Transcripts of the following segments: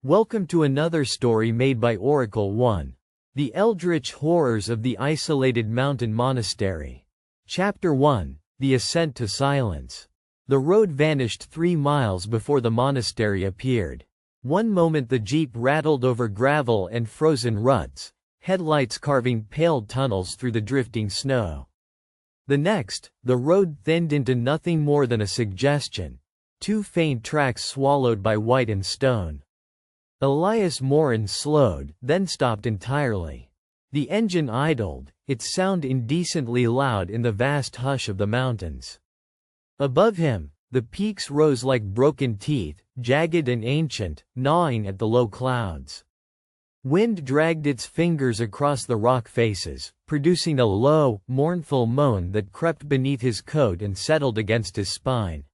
Welcome to another story made by Oracle 1. The Eldritch Horrors of the Isolated Mountain Monastery. Chapter 1. The Ascent to Silence. The road vanished 3 miles before the monastery appeared. One moment the jeep rattled over gravel and frozen ruts, headlights carving pale tunnels through the drifting snow. The next, the road thinned into nothing more than a suggestion, 2 faint tracks swallowed by white and stone. Elias Morin slowed, then stopped entirely. The engine idled, its sound indecently loud in the vast hush of the mountains. Above him, the peaks rose like broken teeth, jagged and ancient, gnawing at the low clouds. Wind dragged its fingers across the rock faces, producing a low, mournful moan that crept beneath his coat and settled against his spine.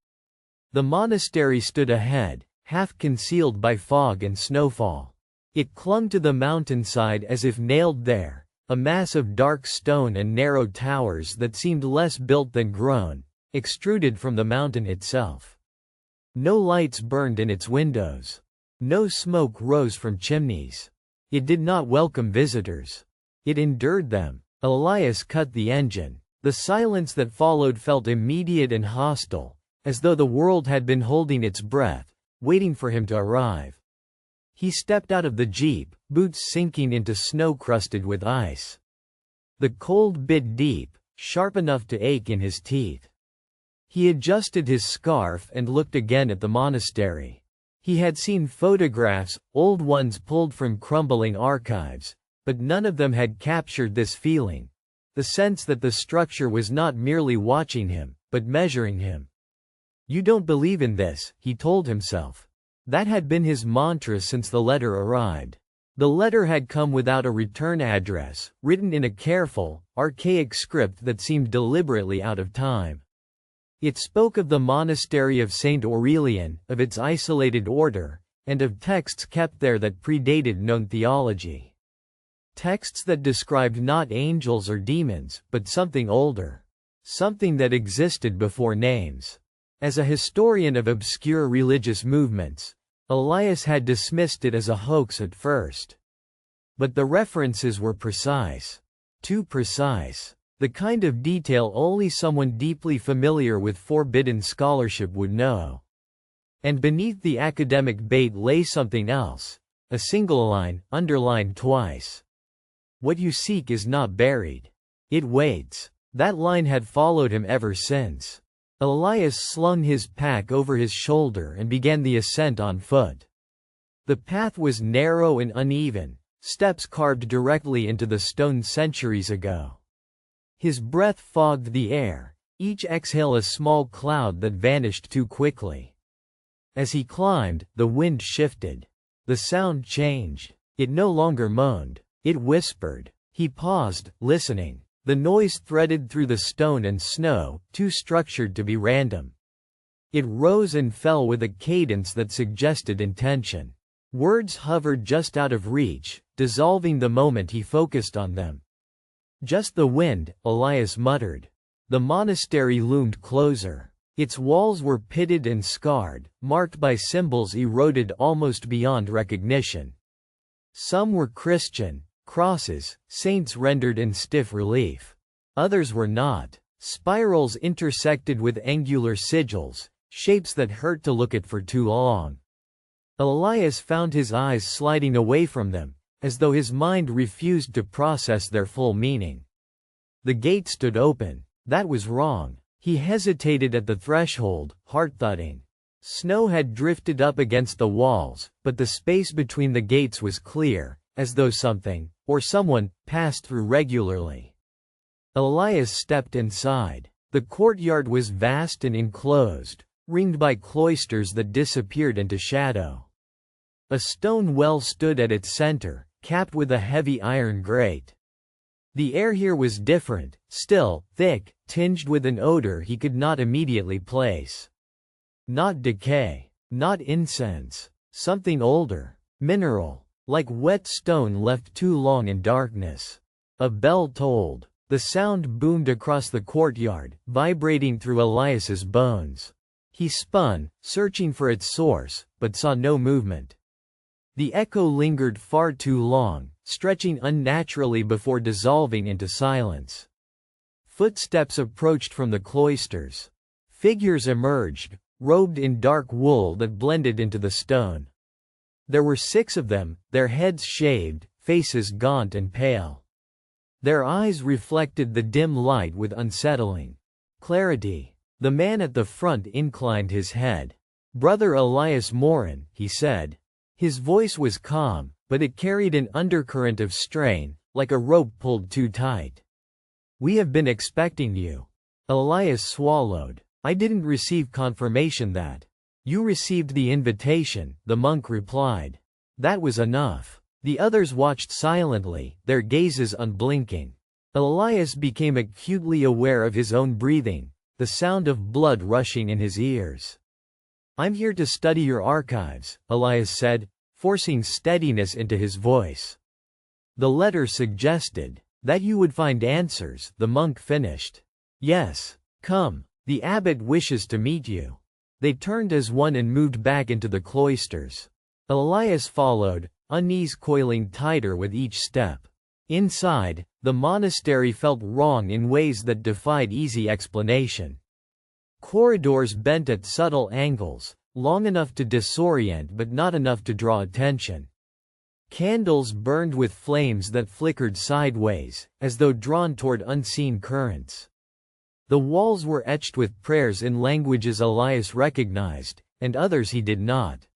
The monastery stood ahead, half concealed by fog and snowfall. It clung to the mountainside as if nailed there, a mass of dark stone and narrow towers that seemed less built than grown, extruded from the mountain itself. No lights burned in its windows. No smoke rose from chimneys. It did not welcome visitors. It endured them. Elias cut the engine. The silence that followed felt immediate and hostile, as though the world had been holding its breath, waiting for him to arrive. He stepped out of the jeep, boots sinking into snow crusted with ice. The cold bit deep, sharp enough to ache in his teeth. He adjusted his scarf and looked again at the monastery. He had seen photographs, old ones pulled from crumbling archives, but none of them had captured this feeling, the sense that the structure was not merely watching him, but measuring him. "You don't believe in this," he told himself. That had been his mantra since the letter arrived. The letter had come without a return address, written in a careful, archaic script that seemed deliberately out of time. It spoke of the monastery of Saint Aurelian, of its isolated order, and of texts kept there that predated known theology. Texts that described not angels or demons, but something older. Something that existed before names. As a historian of obscure religious movements, Elias had dismissed it as a hoax at first. But the references were precise. Too precise. The kind of detail only someone deeply familiar with forbidden scholarship would know. And beneath the academic bait lay something else. A single line, underlined twice. "What you seek is not buried. It waits." That line had followed him ever since. Elias slung his pack over his shoulder and began the ascent on foot. The path was narrow and uneven, steps carved directly into the stone centuries ago. His breath fogged the air, each exhale a small cloud that vanished too quickly. As he climbed, the wind shifted. The sound changed. It no longer moaned. It whispered. He paused, listening. The noise threaded through the stone and snow, too structured to be random. It rose and fell with a cadence that suggested intention. Words hovered just out of reach, dissolving the moment he focused on them. "Just the wind," Elias muttered. The monastery loomed closer. Its walls were pitted and scarred, marked by symbols eroded almost beyond recognition. Some were Christian. Crosses, saints rendered in stiff relief. Others were not. Spirals intersected with angular sigils, shapes that hurt to look at for too long. Elias found his eyes sliding away from them, as though his mind refused to process their full meaning. The gate stood open. That was wrong. He hesitated at the threshold, heart-thudding. Snow had drifted up against the walls, but the space between the gates was clear, as though something, or someone, passed through regularly. Elias stepped inside. The courtyard was vast and enclosed, ringed by cloisters that disappeared into shadow. A stone well stood at its center, capped with a heavy iron grate. The air here was different, still, thick, tinged with an odor he could not immediately place. Not decay. Not incense. Something older. Mineral. Like wet stone left too long in darkness. A bell tolled. The sound boomed across the courtyard, vibrating through Elias's bones. He spun, searching for its source, but saw no movement. The echo lingered far too long, stretching unnaturally before dissolving into silence. Footsteps approached from the cloisters. Figures emerged, robed in dark wool that blended into the stone. There were 6 of them, their heads shaved, faces gaunt and pale. Their eyes reflected the dim light with unsettling clarity. The man at the front inclined his head. "Brother Elias Morin," he said. His voice was calm, but it carried an undercurrent of strain, like a rope pulled too tight. "We have been expecting you." Elias swallowed. "I didn't receive confirmation that." "You received the invitation," the monk replied. That was enough. The others watched silently, their gazes unblinking. Elias became acutely aware of his own breathing, the sound of blood rushing in his ears. "I'm here to study your archives," Elias said, forcing steadiness into his voice. "The letter suggested that you would find answers," the monk finished. "Yes. Come. The abbot wishes to meet you." They turned as one and moved back into the cloisters. Elias followed, unease coiling tighter with each step. Inside, the monastery felt wrong in ways that defied easy explanation. Corridors bent at subtle angles, long enough to disorient but not enough to draw attention. Candles burned with flames that flickered sideways, as though drawn toward unseen currents. The walls were etched with prayers in languages Elias recognized, and others he did not.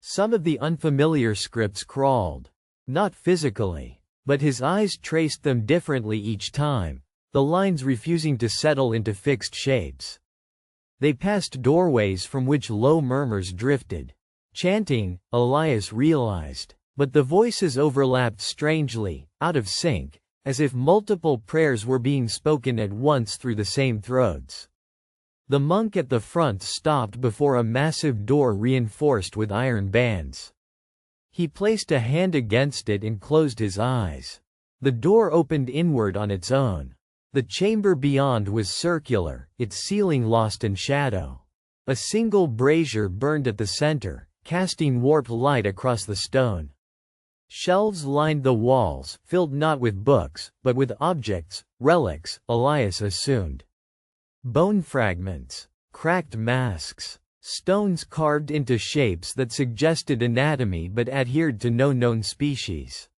Some of the unfamiliar scripts crawled. Not physically. But his eyes traced them differently each time, the lines refusing to settle into fixed shapes. They passed doorways from which low murmurs drifted. Chanting, Elias realized. But the voices overlapped strangely, out of sync, as if multiple prayers were being spoken at once through the same throats. The monk at the front stopped before a massive door reinforced with iron bands. He placed a hand against it and closed his eyes. The door opened inward on its own. The chamber beyond was circular, its ceiling lost in shadow. A single brazier burned at the center, casting warped light across the stone. Shelves lined the walls, filled not with books, but with objects, relics, Elias assumed. Bone fragments, cracked masks, stones carved into shapes that suggested anatomy but adhered to no known species.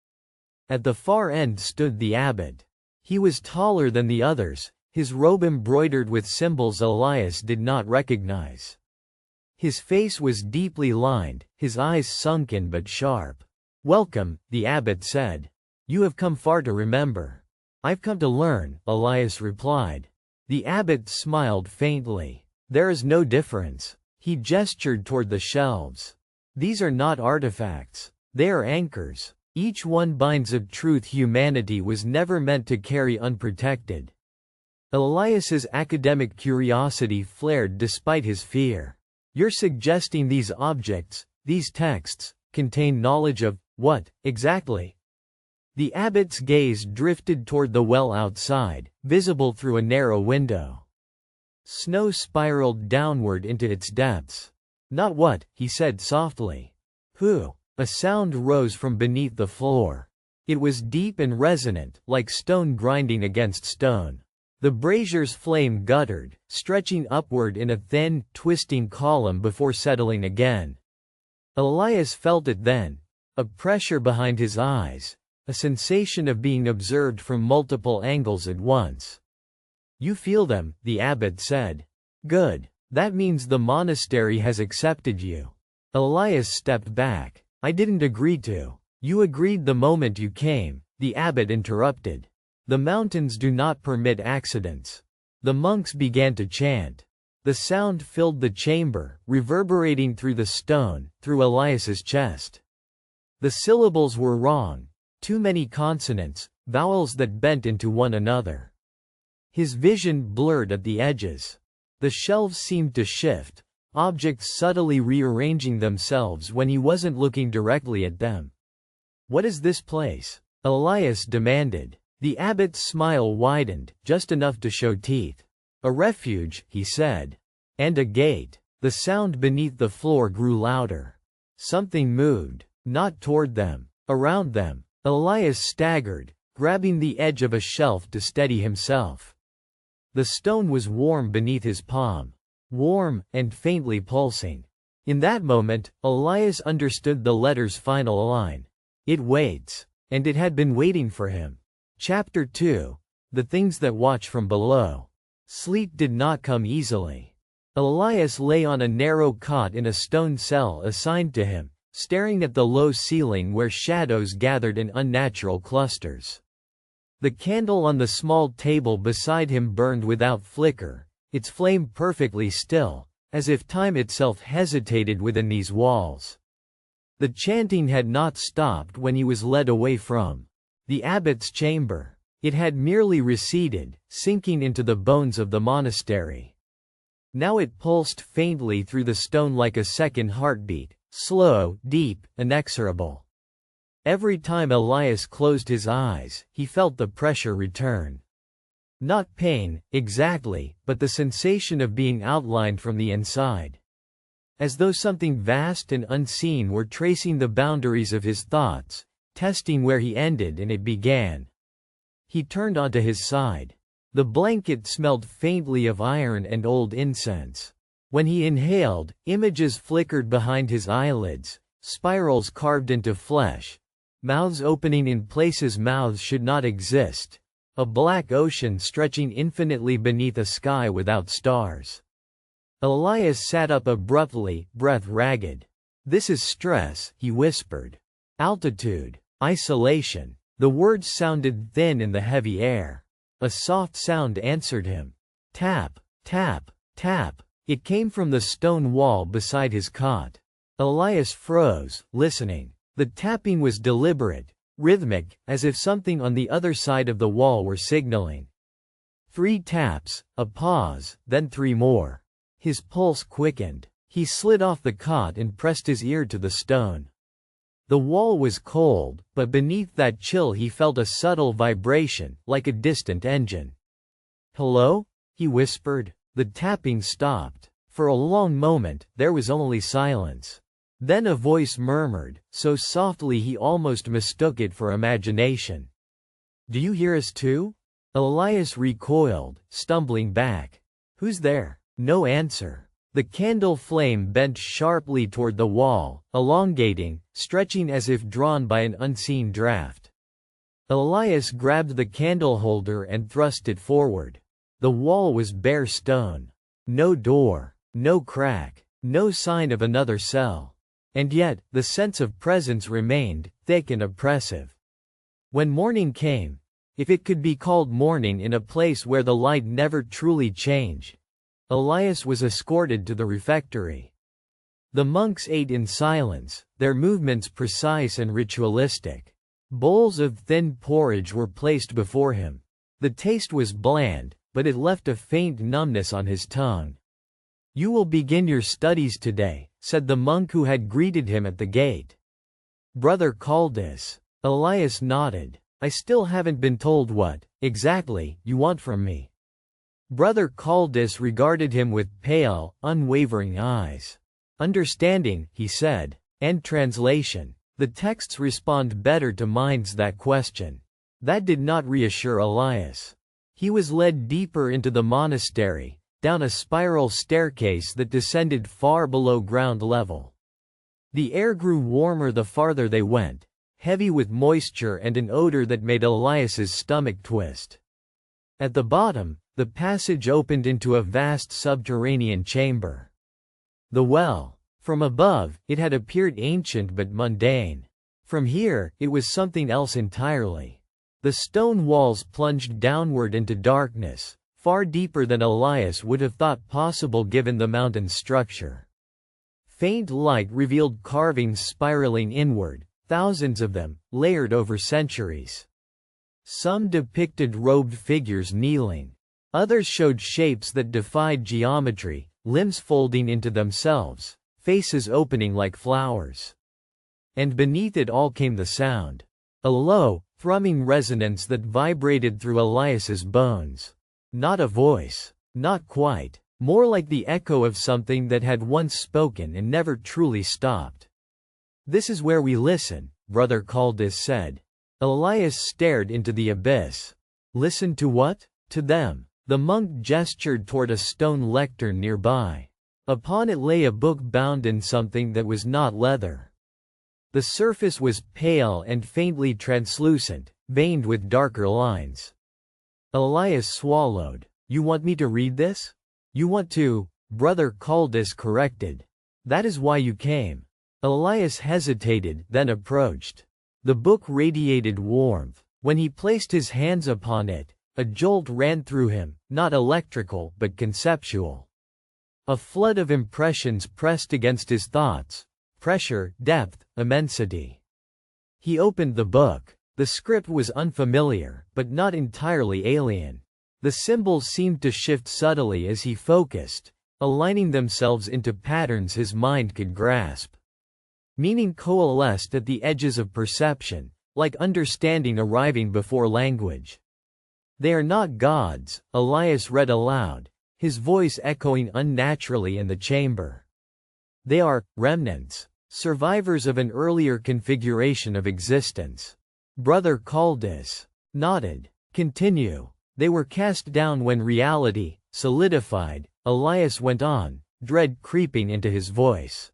At the far end stood the abbot. He was taller than the others, his robe embroidered with symbols Elias did not recognize. His face was deeply lined, his eyes sunken but sharp. "Welcome," the abbot said. "You have come far to remember." "I've come to learn," Elias replied. The abbot smiled faintly. "There is no difference." He gestured toward the shelves. "These are not artifacts. They are anchors. Each one binds a truth humanity was never meant to carry unprotected." Elias's academic curiosity flared despite his fear. "You're suggesting these objects, these texts, contain knowledge of what, exactly?" The abbot's gaze drifted toward the well outside, visible through a narrow window. Snow spiraled downward into its depths. "Not what," he said softly. "Who?" A sound rose from beneath the floor. It was deep and resonant, like stone grinding against stone. The brazier's flame guttered, stretching upward in a thin, twisting column before settling again. Elias felt it then. A pressure behind his eyes. A sensation of being observed from multiple angles at once. "You feel them," the abbot said. "Good. That means the monastery has accepted you." Elias stepped back. "I didn't agree to." "You agreed the moment you came," the abbot interrupted. "The mountains do not permit accidents." The monks began to chant. The sound filled the chamber, reverberating through the stone, through Elias's chest. The syllables were wrong. Too many consonants, vowels that bent into one another. His vision blurred at the edges. The shelves seemed to shift, objects subtly rearranging themselves when he wasn't looking directly at them. "What is this place?" Elias demanded. The abbot's smile widened, just enough to show teeth. "A refuge," he said. "And a gate." The sound beneath the floor grew louder. Something moved. Not toward them. Around them. Elias staggered, grabbing the edge of a shelf to steady himself. The stone was warm beneath his palm. Warm, and faintly pulsing. In that moment, Elias understood the letter's final line. It waits. And it had been waiting for him. Chapter 2. The Things That Watch from Below. Sleep did not come easily. Elias lay on a narrow cot in a stone cell assigned to him, staring at the low ceiling where shadows gathered in unnatural clusters. The candle on the small table beside him burned without flicker, its flame perfectly still, as if time itself hesitated within these walls. The chanting had not stopped when he was led away from the abbot's chamber. It had merely receded, sinking into the bones of the monastery. Now it pulsed faintly through the stone like a second heartbeat, slow, deep, inexorable. Every time Elias closed his eyes, he felt the pressure return. Not pain, exactly, but the sensation of being outlined from the inside. As though something vast and unseen were tracing the boundaries of his thoughts, testing where he ended and it began. He turned onto his side. The blanket smelled faintly of iron and old incense. When he inhaled, images flickered behind his eyelids, spirals carved into flesh, mouths opening in places mouths should not exist, a black ocean stretching infinitely beneath a sky without stars. Elias sat up abruptly, breath ragged. "This is stress," he whispered. "Altitude. Isolation." The words sounded thin in the heavy air. A soft sound answered him. Tap, tap, tap. It came from the stone wall beside his cot. Elias froze, listening. The tapping was deliberate, rhythmic, as if something on the other side of the wall were signaling. 3 taps, a pause, then 3 more. His pulse quickened. He slid off the cot and pressed his ear to the stone. The wall was cold, but beneath that chill he felt a subtle vibration, like a distant engine. "Hello?" he whispered. The tapping stopped. For a long moment, there was only silence. Then a voice murmured, so softly he almost mistook it for imagination. "Do you hear us too?" Elias recoiled, stumbling back. "Who's there?" No answer. The candle flame bent sharply toward the wall, elongating, stretching as if drawn by an unseen draft. Elias grabbed the candle holder and thrust it forward. The wall was bare stone. No door, no crack, no sign of another cell. And yet, the sense of presence remained, thick and oppressive. When morning came, if it could be called morning in a place where the light never truly changed, Elias was escorted to the refectory. The monks ate in silence, their movements precise and ritualistic. Bowls of thin porridge were placed before him. The taste was bland, but it left a faint numbness on his tongue. "You will begin your studies today," said the monk who had greeted him at the gate. "Brother Caldus." Elias nodded. "I still haven't been told what, exactly, you want from me." Brother Caldus regarded him with pale, unwavering eyes. "Understanding," he said. "And translation. The texts respond better to minds that question." That did not reassure Elias. He was led deeper into the monastery, down a spiral staircase that descended far below ground level. The air grew warmer the farther they went, heavy with moisture and an odor that made Elias's stomach twist. At the bottom, the passage opened into a vast subterranean chamber. The well. From above, it had appeared ancient but mundane. From here, it was something else entirely. The stone walls plunged downward into darkness, far deeper than Elias would have thought possible given the mountain's structure. Faint light revealed carvings spiraling inward, thousands of them, layered over centuries. Some depicted robed figures kneeling. Others showed shapes that defied geometry, limbs folding into themselves, faces opening like flowers. And beneath it all came the sound. A low, thrumming resonance that vibrated through Elias's bones. Not a voice. Not quite. More like the echo of something that had once spoken and never truly stopped. "This is where we listen," Brother Caldis said. Elias stared into the abyss. "Listen to what?" "To them." The monk gestured toward a stone lectern nearby. Upon it lay a book bound in something that was not leather. The surface was pale and faintly translucent, veined with darker lines. Elias swallowed. "You want me to read this?" "You want to," Brother Caldis corrected. "That is why you came." Elias hesitated, then approached. The book radiated warmth. When he placed his hands upon it, a jolt ran through him, not electrical but conceptual. A flood of impressions pressed against his thoughts: pressure, depth, immensity. He opened the book. The script was unfamiliar, but not entirely alien. The symbols seemed to shift subtly as he focused, aligning themselves into patterns his mind could grasp. Meaning coalesced at the edges of perception, like understanding arriving before language. "They are not gods," Elias read aloud, his voice echoing unnaturally in the chamber. "They are remnants, survivors of an earlier configuration of existence." Brother Caldis nodded. "Continue." "They were cast down when reality solidified," Elias went on, dread creeping into his voice.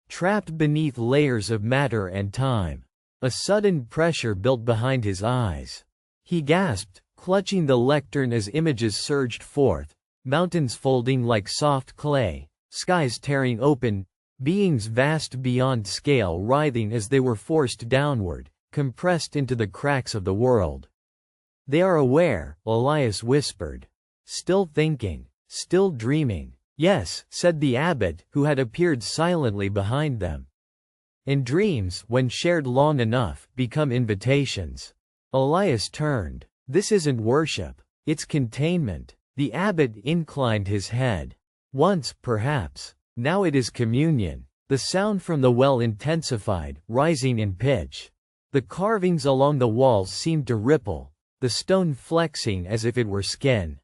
"Trapped beneath layers of matter and time." A sudden pressure built behind his eyes. He gasped, clutching the lectern as images surged forth, mountains folding like soft clay, skies tearing open, beings vast beyond scale writhing as they were forced downward, compressed into the cracks of the world. "They are aware," Elias whispered. "Still thinking, still dreaming." "Yes," said the abbot, who had appeared silently behind them. "And dreams, when shared long enough, become invitations." Elias turned. "This isn't worship. It's containment." The abbot inclined his head. "Once, perhaps. Now it is communion." The sound from the well intensified, rising in pitch. The carvings along the walls seemed to ripple, the stone flexing as if it were skin.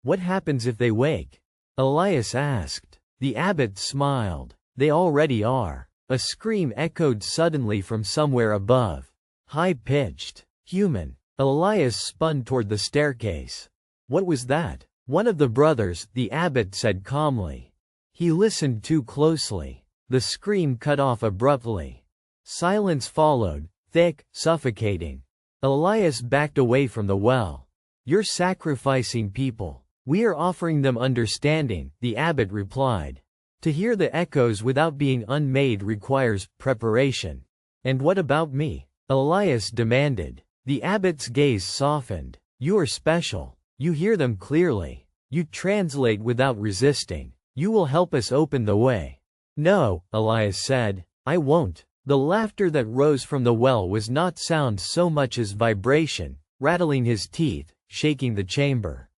"What happens if they wake?" Elias asked. The abbot smiled. "They already are." A scream echoed suddenly from somewhere above. High-pitched. Human. Elias spun toward the staircase. "What was that?" "One of the brothers," the abbot said calmly. He listened too closely. The scream cut off abruptly. Silence followed, thick, suffocating. Elias backed away from the well. "You're sacrificing people." "We are offering them understanding," the abbot replied. "To hear the echoes without being unmade requires preparation." "And what about me?" Elias demanded. The abbot's gaze softened. "You are special. You hear them clearly. You translate without resisting. You will help us open the way." "No," Elias said. "I won't." The laughter that rose from the well was not sound so much as vibration, rattling his teeth, shaking the chamber.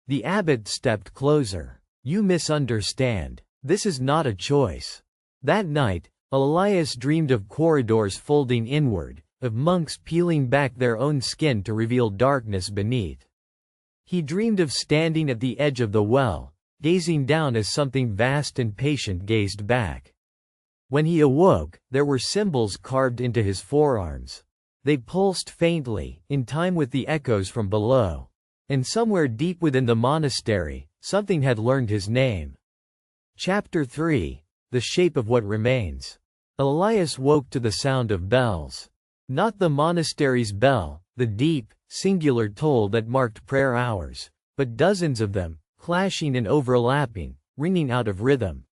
The abbot stepped closer. "You misunderstand. This is not a choice." That night, Elias dreamed of corridors folding inward, of monks peeling back their own skin to reveal darkness beneath. He dreamed of standing at the edge of the well, gazing down as something vast and patient gazed back. When he awoke, there were symbols carved into his forearms. They pulsed faintly, in time with the echoes from below. And somewhere deep within the monastery, something had learned his name. Chapter 3: The Shape of What Remains. Elias woke to the sound of bells. Not the monastery's bell, the deep, singular toll that marked prayer hours, but dozens of them, clashing and overlapping, ringing out of rhythm.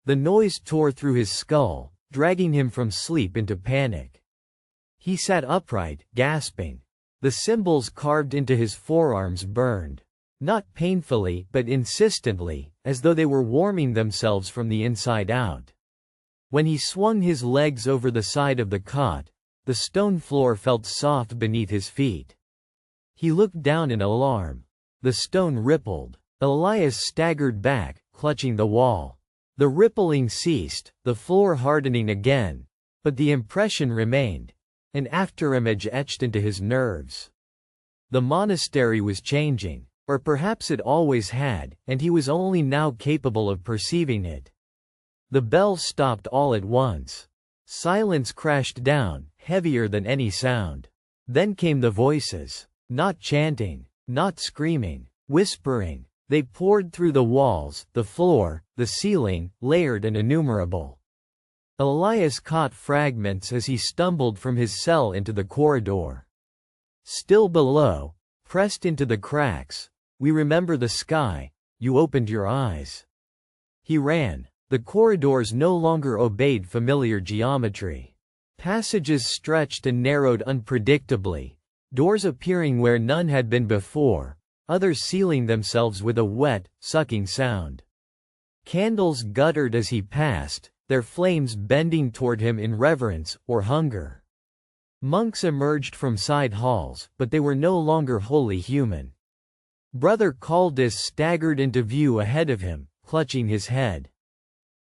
The noise tore through his skull, dragging him from sleep into panic. He sat upright, gasping. The symbols carved into his forearms burned. Not painfully, but insistently, as though they were warming themselves from the inside out. When he swung his legs over the side of the cot, the stone floor felt soft beneath his feet. He looked down in alarm. The stone rippled. Elias staggered back, clutching the wall. The rippling ceased, the floor hardening again. But the impression remained. An afterimage etched into his nerves. The monastery was changing, or perhaps it always had, and he was only now capable of perceiving it. The bell stopped all at once. Silence crashed down, heavier than any sound. Then came the voices. Not chanting, not screaming, whispering. They poured through the walls, the floor, the ceiling, layered and innumerable. Elias caught fragments as he stumbled from his cell into the corridor. Still below, pressed into the cracks, "We remember the sky, you opened your eyes." He ran. The corridors no longer obeyed familiar geometry. Passages stretched and narrowed unpredictably, doors appearing where none had been before, others sealing themselves with a wet, sucking sound. Candles guttered as he passed, their flames bending toward him in reverence or hunger. Monks emerged from side halls, but they were no longer wholly human. Brother Caldis staggered into view ahead of him, clutching his head.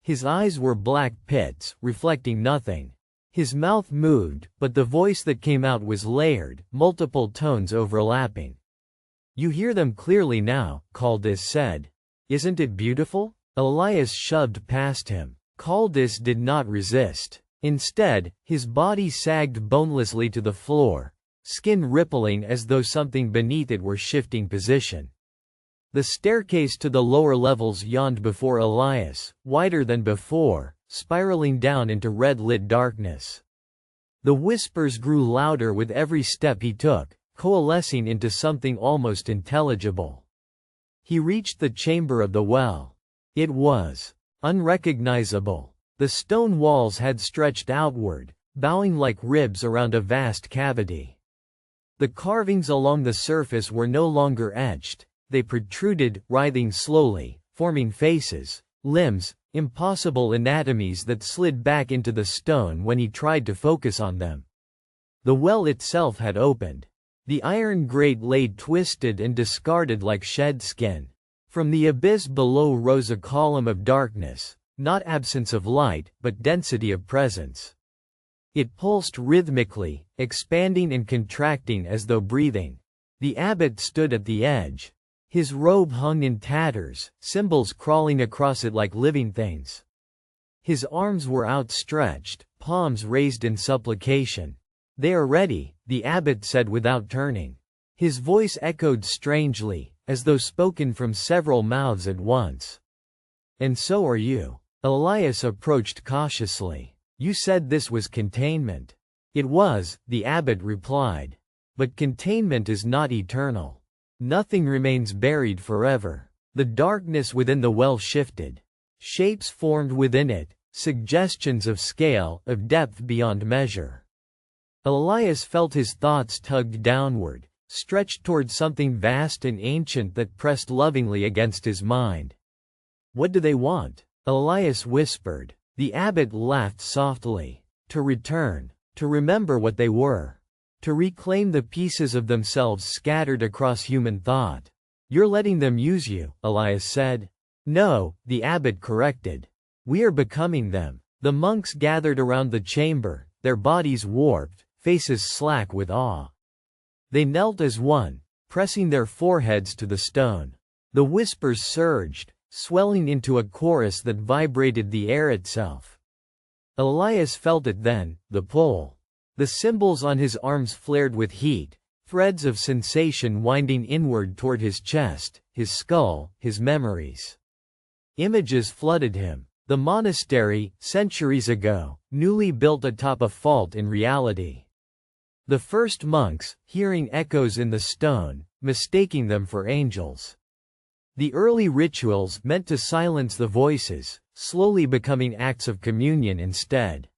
His eyes were black pits, reflecting nothing. His mouth moved, but the voice that came out was layered, multiple tones overlapping. "You hear them clearly now," Caldis said. "Isn't it beautiful?" Elias shoved past him. Caldis did not resist. Instead, his body sagged bonelessly to the floor, skin rippling as though something beneath it were shifting position. The staircase to the lower levels yawned before Elias, wider than before, spiraling down into red-lit darkness. The whispers grew louder with every step he took, coalescing into something almost intelligible. He reached the chamber of the well. It was unrecognizable. The stone walls had stretched outward, bowing like ribs around a vast cavity. The carvings along the surface were no longer etched. They protruded, writhing slowly, forming faces, limbs, impossible anatomies that slid back into the stone when he tried to focus on them. The well itself had opened. The iron grate lay twisted and discarded like shed skin. From the abyss below rose a column of darkness, not absence of light, but density of presence. It pulsed rhythmically, expanding and contracting as though breathing. The abbot stood at the edge. His robe hung in tatters, symbols crawling across it like living things. His arms were outstretched, palms raised in supplication. "They are ready," the abbot said without turning. His voice echoed strangely, as though spoken from several mouths at once. "And so are you." Elias approached cautiously. "You said this was containment." "It was," the abbot replied. "But containment is not eternal. Nothing remains buried forever." The darkness within the well shifted. Shapes formed within it, suggestions of scale, of depth beyond measure. Elias felt his thoughts tugged downward, stretched toward something vast and ancient that pressed lovingly against his mind. "What do they want?" Elias whispered. The abbot laughed softly. "To return, to remember what they were. To reclaim the pieces of themselves scattered across human thought." "You're letting them use you," Elias said. "No," the abbot corrected. "We are becoming them." The monks gathered around the chamber, their bodies warped, faces slack with awe. They knelt as one, pressing their foreheads to the stone. The whispers surged, swelling into a chorus that vibrated the air itself. Elias felt it then, the pull. The symbols on his arms flared with heat, threads of sensation winding inward toward his chest, his skull, his memories. Images flooded him. The monastery, centuries ago, newly built atop a fault in reality. The first monks, hearing echoes in the stone, mistaking them for angels. The early rituals meant to silence the voices, slowly becoming acts of communion instead.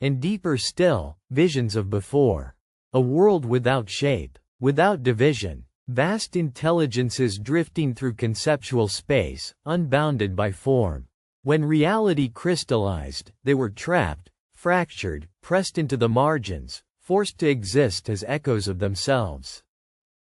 And deeper still, visions of before. A world without shape, without division, vast intelligences drifting through conceptual space, unbounded by form. When reality crystallized, they were trapped, fractured, pressed into the margins, forced to exist as echoes of themselves.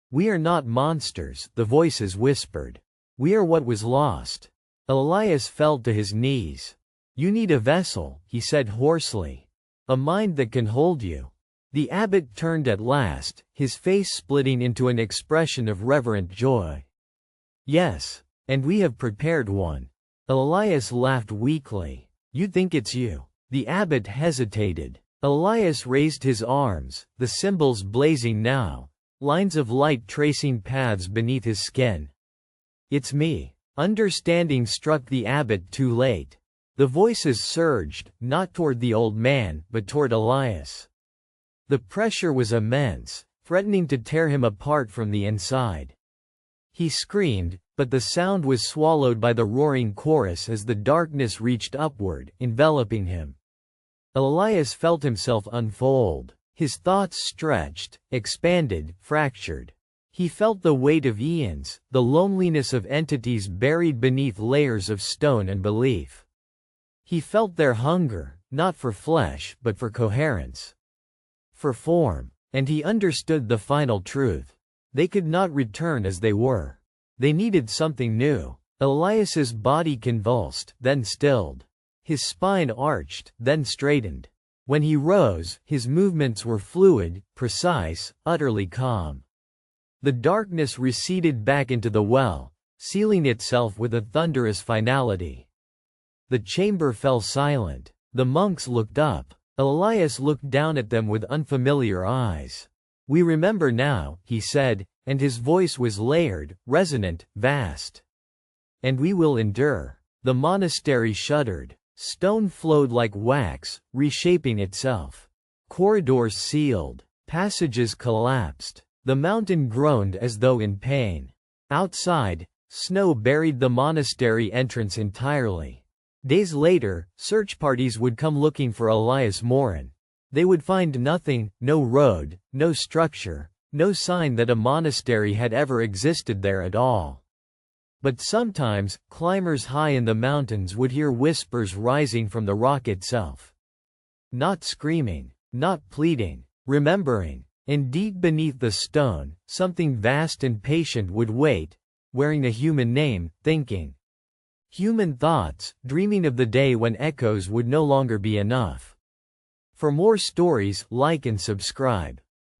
"We are not monsters," the voices whispered. "We are what was lost." Elias fell to his knees. "You need a vessel," he said hoarsely. "A mind that can hold you." The abbot turned at last, his face splitting into an expression of reverent joy. "Yes, and we have prepared one." Elias laughed weakly. "You think it's you." The abbot hesitated. Elias raised his arms, the symbols blazing now, lines of light tracing paths beneath his skin. "It's me." Understanding struck the abbot too late. The voices surged, not toward the old man, but toward Elias. The pressure was immense, threatening to tear him apart from the inside. He screamed, but the sound was swallowed by the roaring chorus as the darkness reached upward, enveloping him. Elias felt himself unfold. His thoughts stretched, expanded, fractured. He felt the weight of eons, the loneliness of entities buried beneath layers of stone and belief. He felt their hunger, not for flesh, but for coherence. For form. And he understood the final truth. They could not return as they were. They needed something new. Elias's body convulsed, then stilled. His spine arched, then straightened. When he rose, his movements were fluid, precise, utterly calm. The darkness receded back into the well, sealing itself with a thunderous finality. The chamber fell silent. The monks looked up. Elias looked down at them with unfamiliar eyes. "We remember now," he said, and his voice was layered, resonant, vast. "And we will endure." The monastery shuddered. Stone flowed like wax, reshaping itself. Corridors sealed. Passages collapsed. The mountain groaned as though in pain. Outside, snow buried the monastery entrance entirely. Days later, search parties would come looking for Elias Morin. They would find nothing, no road, no structure, no sign that a monastery had ever existed there at all. But sometimes, climbers high in the mountains would hear whispers rising from the rock itself. Not screaming, not pleading, remembering. And deep beneath the stone, something vast and patient would wait, wearing a human name, thinking. Human thoughts, dreaming of the day when echoes would no longer be enough. For more stories, like and subscribe.